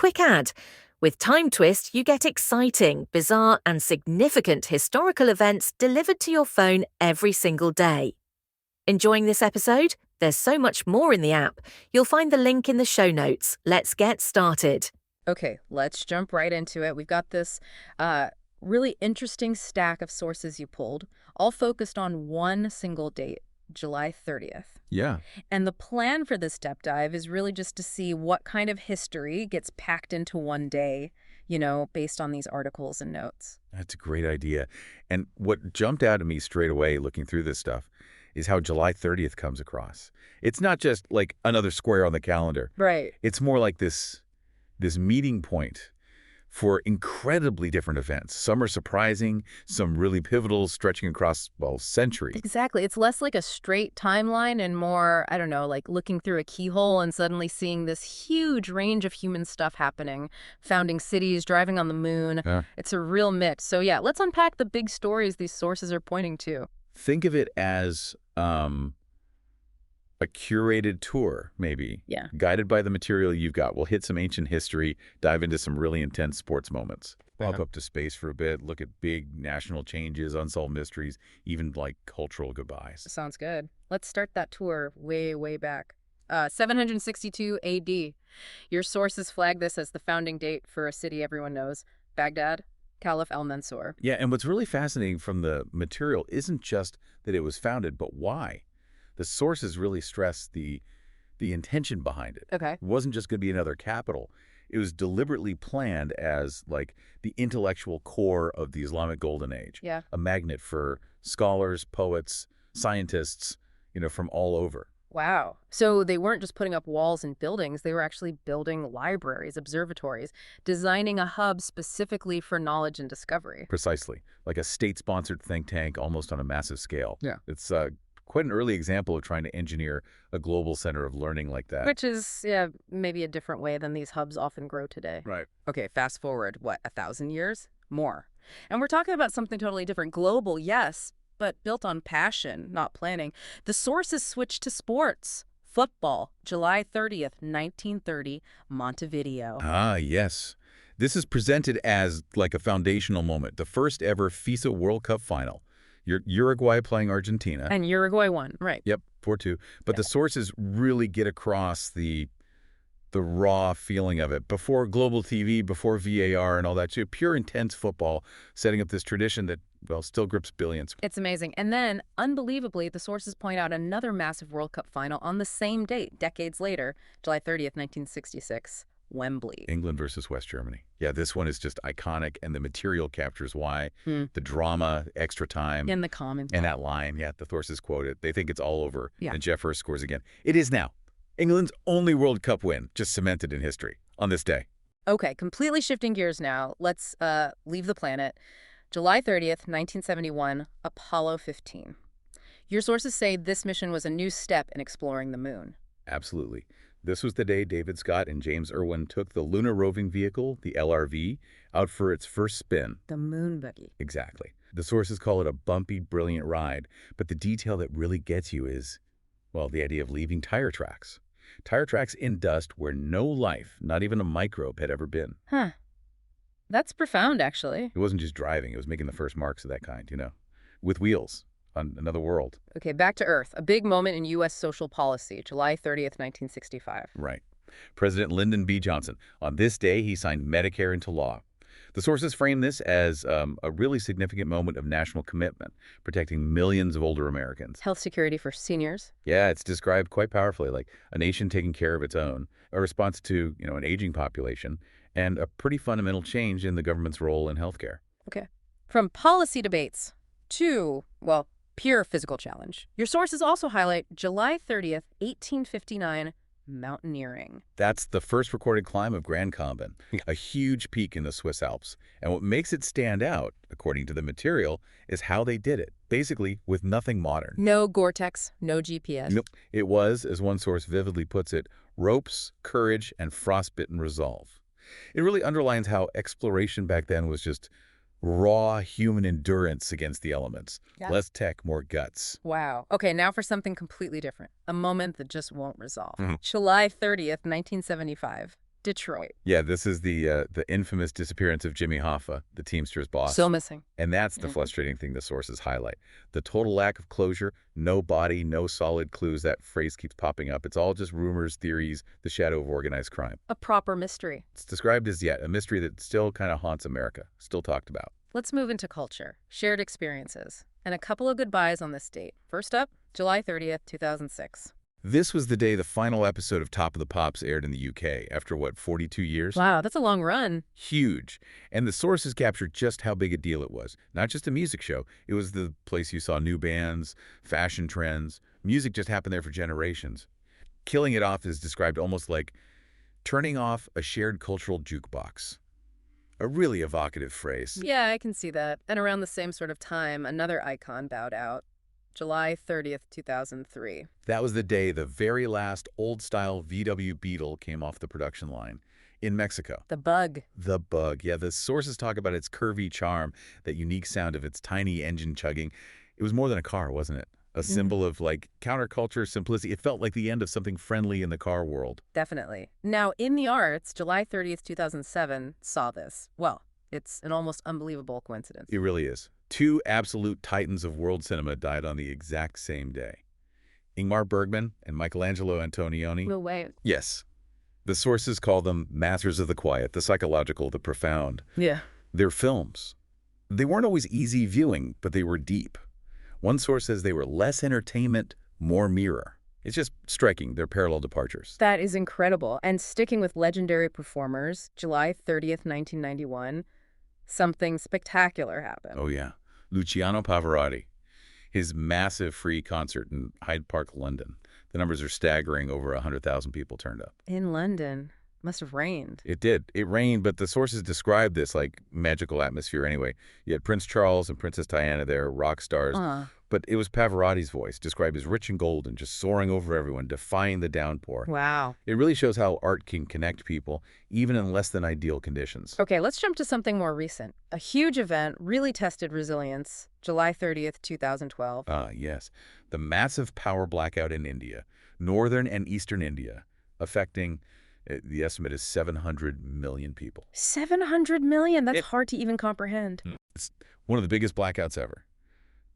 quick ad. With Time Twist, you get exciting, bizarre, and significant historical events delivered to your phone every single day. Enjoying this episode? There's so much more in the app. You'll find the link in the show notes. Let's get started. Okay, let's jump right into it. We've got this really interesting stack of sources you pulled, all focused on one single date, July 30th. Yeah, And the plan for this step dive is really just to see what kind of history gets packed into one day, based on these articles and notes. that's a great idea. And what jumped out at me straight away looking through this stuff is how July 30th comes across. It's not just like another square on the calendar. Right. It's more like this meeting point for incredibly different events. Some are surprising, some really pivotal, stretching across, well, centuries. Exactly. It's less like a straight timeline and more, I don't know, like looking through a keyhole and suddenly seeing this huge range of human stuff happening, founding cities, driving on the moon. Yeah. It's a real mix. So yeah, let's unpack the big stories these sources are pointing to. Think of it as a curated tour, maybe. Yeah. Guided by the material you've got. We'll hit some ancient history, dive into some really intense sports moments. Pop up to space for a bit, look at big national changes, unsolved mysteries, even like cultural goodbyes. Sounds good. Let's start that tour way, way back. 762 AD. Your sources flag this as the founding date for a city everyone knows, Baghdad, Caliph al-Mansur. Yeah, and what's really fascinating from the material isn't just that it was founded, but why. The sources really stress the intention behind it. Okay. It wasn't just going to be another capital. It was deliberately planned as like the intellectual core of the Islamic Golden Age. Yeah. A magnet for scholars, poets, scientists, from all over. Wow. So they weren't just putting up walls and buildings, they were actually building libraries, observatories, designing a hub specifically for knowledge and discovery. Precisely. Like a state-sponsored think tank almost on a massive scale. Yeah. It's quite an early example of trying to engineer a global center of learning like that. Which is, yeah, maybe a different way than these hubs often grow today. Right. Okay, fast forward, 1,000 years? More. And we're talking about something totally different. Global, yes, but built on passion, not planning. The sources switched to sports. Football, July 30th, 1930, Montevideo. Ah, yes. This is presented as like a foundational moment, the first ever FIFA World Cup final. Uruguay playing Argentina. And Uruguay won, right. Yep, 4-2. But the sources really get across the raw feeling of it. Before global TV, before VAR and all that, too. Pure intense football, setting up this tradition that, well, still grips billions. It's amazing. And then, unbelievably, the sources point out another massive World Cup final on the same date, decades later, July 30th, 1966. Wembley. England versus West Germany. Yeah, this one is just iconic, and the material captures why. The drama, extra time. In the comments. And that line, yeah, the sources quote it. They think it's all over. Yeah. And Jeff Hurst scores again. It is now. England's only World Cup win, just cemented in history on this day. Okay, completely shifting gears now. Let's leave the planet. July 30th, 1971, Apollo 15. Your sources say this mission was a new step in exploring the moon. Absolutely. This was the day David Scott and James Irwin took the lunar roving vehicle, the LRV, out for its first spin. The moon buggy. Exactly. The sources call it a bumpy, brilliant ride, but the detail that really gets you is, well, the idea of leaving tire tracks. Tire tracks in dust where no life, not even a microbe, had ever been. Huh. That's profound, actually. It wasn't just driving, it was making the first marks of that kind, with wheels on another world. Okay, back to Earth. A big moment in U.S. social policy, July 30th, 1965. Right. President Lyndon B. Johnson. On this day, he signed Medicare into law. The sources frame this as a really significant moment of national commitment, protecting millions of older Americans. Health security for seniors. Yeah, it's described quite powerfully, like a nation taking care of its own, a response to, an aging population, and a pretty fundamental change in the government's role in healthcare. Okay. From policy debates to, well, pure physical challenge. Your sources also highlight July 30th, 1859, mountaineering. That's the first recorded climb of Grand Combin, a huge peak in the Swiss Alps. And what makes it stand out, according to the material, is how they did it, basically with nothing modern. No Gore-Tex, no GPS. Nope. It was, as one source vividly puts it, ropes, courage, and frostbitten resolve. It really underlines how exploration back then was just raw human endurance against the elements. Yeah. Less tech, more guts. Wow. Okay, now for something completely different. A moment that just won't resolve. Mhm. July 30th, 1975. Detroit. Yeah, this is the infamous disappearance of Jimmy Hoffa, the Teamsters boss. Still missing. And that's the frustrating thing the sources highlight. The total lack of closure, no body, no solid clues. That phrase keeps popping up. It's all just rumors, theories, the shadow of organized crime. A proper mystery. It's described as yet a mystery that still kind of haunts America, still talked about. Let's move into culture, shared experiences, and a couple of goodbyes on this date. First up, July 30th, 2006. This was the day the final episode of Top of the Pops aired in the UK after, what, 42 years? Wow, that's a long run. Huge. And the sources captured just how big a deal it was. Not just a music show. It was the place you saw new bands, fashion trends. Music just happened there for generations. Killing it off is described almost like turning off a shared cultural jukebox. A really evocative phrase. Yeah, I can see that. And around the same sort of time, another icon bowed out. July 30th, 2003. That was the day the very last old-style VW Beetle came off the production line in Mexico. The Bug. The Bug. Yeah, the sources talk about its curvy charm, that unique sound of its tiny engine chugging. It was more than a car, wasn't it? A symbol of, like, counterculture, simplicity. It felt like the end of something friendly in the car world. Definitely. Now, in the arts, July 30th, 2007 saw this. Well, it's an almost unbelievable coincidence. It really is. Two absolute titans of world cinema died on the exact same day. Ingmar Bergman and Michelangelo Antonioni. No way. Yes. The sources call them masters of the quiet, the psychological, the profound. Yeah. Their films. They weren't always easy viewing, but they were deep. One source says they were less entertainment, more mirror. It's just striking, their parallel departures. That is incredible. And sticking with legendary performers, July 30th, 1991, something spectacular happened. Oh, yeah. Luciano Pavarotti. His massive free concert in Hyde Park, London. The numbers are staggering. Over 100,000 people turned up. In London. Must have rained. It did. It rained, but the sources described this like magical atmosphere anyway. You had Prince Charles and Princess Diana there, rock stars. But it was Pavarotti's voice, described as rich and golden, just soaring over everyone, defying the downpour. Wow. It really shows how art can connect people, even in less than ideal conditions. Okay, let's jump to something more recent. A huge event really tested resilience, July 30th, 2012. Yes. The massive power blackout in India, northern and eastern India, affecting, the estimate is 700 million people. 700 million? That's hard to even comprehend. It's one of the biggest blackouts ever.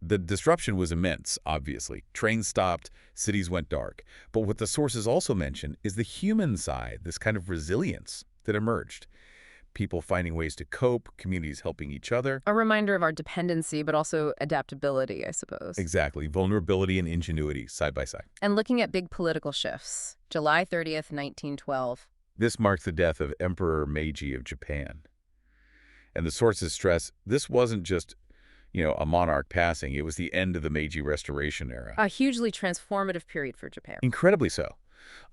The disruption was immense, obviously. Trains stopped, cities went dark. But what the sources also mention is the human side, this kind of resilience that emerged. People finding ways to cope, communities helping each other. A reminder of our dependency, but also adaptability, I suppose. Exactly. Vulnerability and ingenuity, side by side. And looking at big political shifts, July 30th, 1912. This marks the death of Emperor Meiji of Japan. And the sources stress this wasn't just a monarch passing. It was the end of the Meiji Restoration era. A hugely transformative period for Japan. Incredibly so.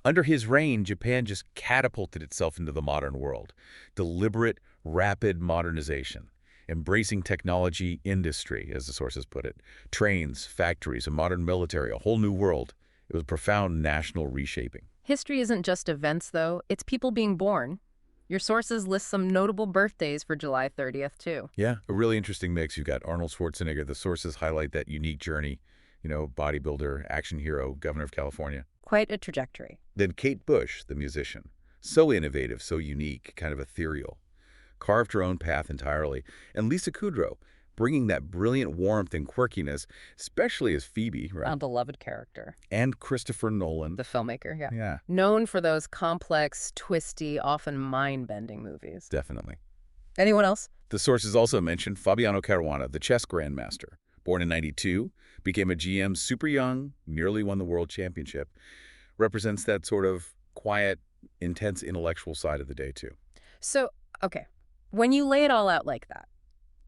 Under his reign, Japan just catapulted itself into the modern world. Deliberate, rapid modernization. Embracing technology, industry, as the sources put it. Trains, factories, a modern military, a whole new world. It was profound national reshaping. History isn't just events, though. It's people being born. Your sources list some notable birthdays for July 30th, too. Yeah, a really interesting mix. You've got Arnold Schwarzenegger. The sources highlight that unique journey, bodybuilder, action hero, governor of California. Quite a trajectory. Then Kate Bush, the musician. So innovative, so unique, kind of ethereal. Carved her own path entirely. And Lisa Kudrow, bringing that brilliant warmth and quirkiness, especially as Phoebe, right? A beloved character. And Christopher Nolan. The filmmaker, yeah. Yeah. Known for those complex, twisty, often mind-bending movies. Definitely. Anyone else? The sources also mentioned Fabiano Caruana, the chess grandmaster. Born in '92, became a GM super young, nearly won the world championship. Represents that sort of quiet, intense intellectual side of the day, too. So, okay, when you lay it all out like that,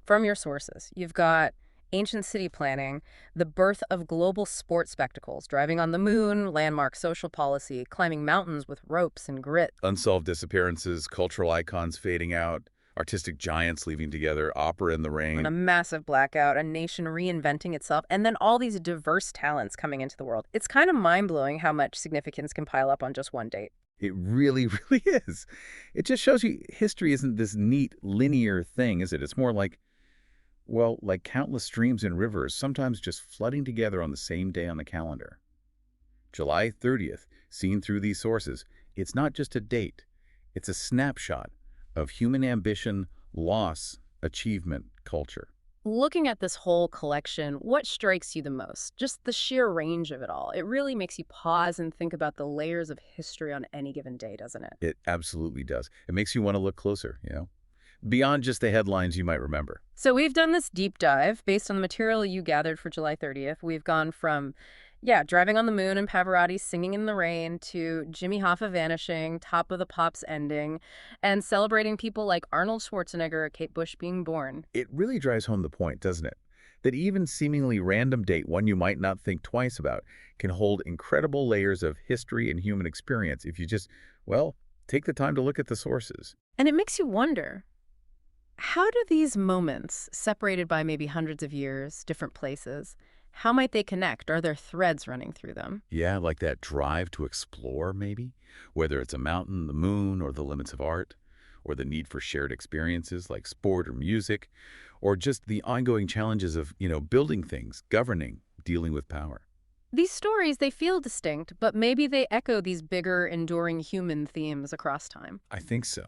from your sources, you've got ancient city planning, the birth of global sports spectacles, driving on the moon, landmark social policy, climbing mountains with ropes and grit. Unsolved disappearances, cultural icons fading out, artistic giants leaving together, opera in the rain. And a massive blackout, a nation reinventing itself, and then all these diverse talents coming into the world. It's kind of mind-blowing how much significance can pile up on just one date. It really, really is. It just shows you history isn't this neat, linear thing, is it? It's more like countless streams and rivers, sometimes just flooding together on the same day on the calendar. July 30th, seen through these sources, it's not just a date. It's a snapshot of human ambition, loss, achievement, culture. Looking at this whole collection, what strikes you the most? Just the sheer range of it all. It really makes you pause and think about the layers of history on any given day, doesn't it? It absolutely does. It makes you want to look closer, beyond just the headlines you might remember. So we've done this deep dive based on the material you gathered for July 30th. We've gone from, driving on the moon and Pavarotti singing in the rain to Jimmy Hoffa vanishing, Top of the Pops ending, and celebrating people like Arnold Schwarzenegger or Kate Bush being born. It really drives home the point, doesn't it? That even seemingly random date, one you might not think twice about, can hold incredible layers of history and human experience if you just, take the time to look at the sources. And it makes you wonder, how do these moments, separated by maybe hundreds of years, different places, how might they connect? Are there threads running through them? Yeah, like that drive to explore, maybe? Whether it's a mountain, the moon, or the limits of art, or the need for shared experiences like sport or music, or just the ongoing challenges of, building things, governing, dealing with power. These stories, they feel distinct, but maybe they echo these bigger, enduring human themes across time. I think so.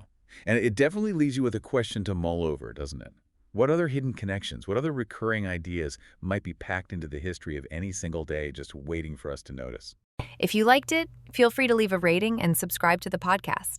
And it definitely leaves you with a question to mull over, doesn't it? What other hidden connections, what other recurring ideas might be packed into the history of any single day just waiting for us to notice? If you liked it, feel free to leave a rating and subscribe to the podcast.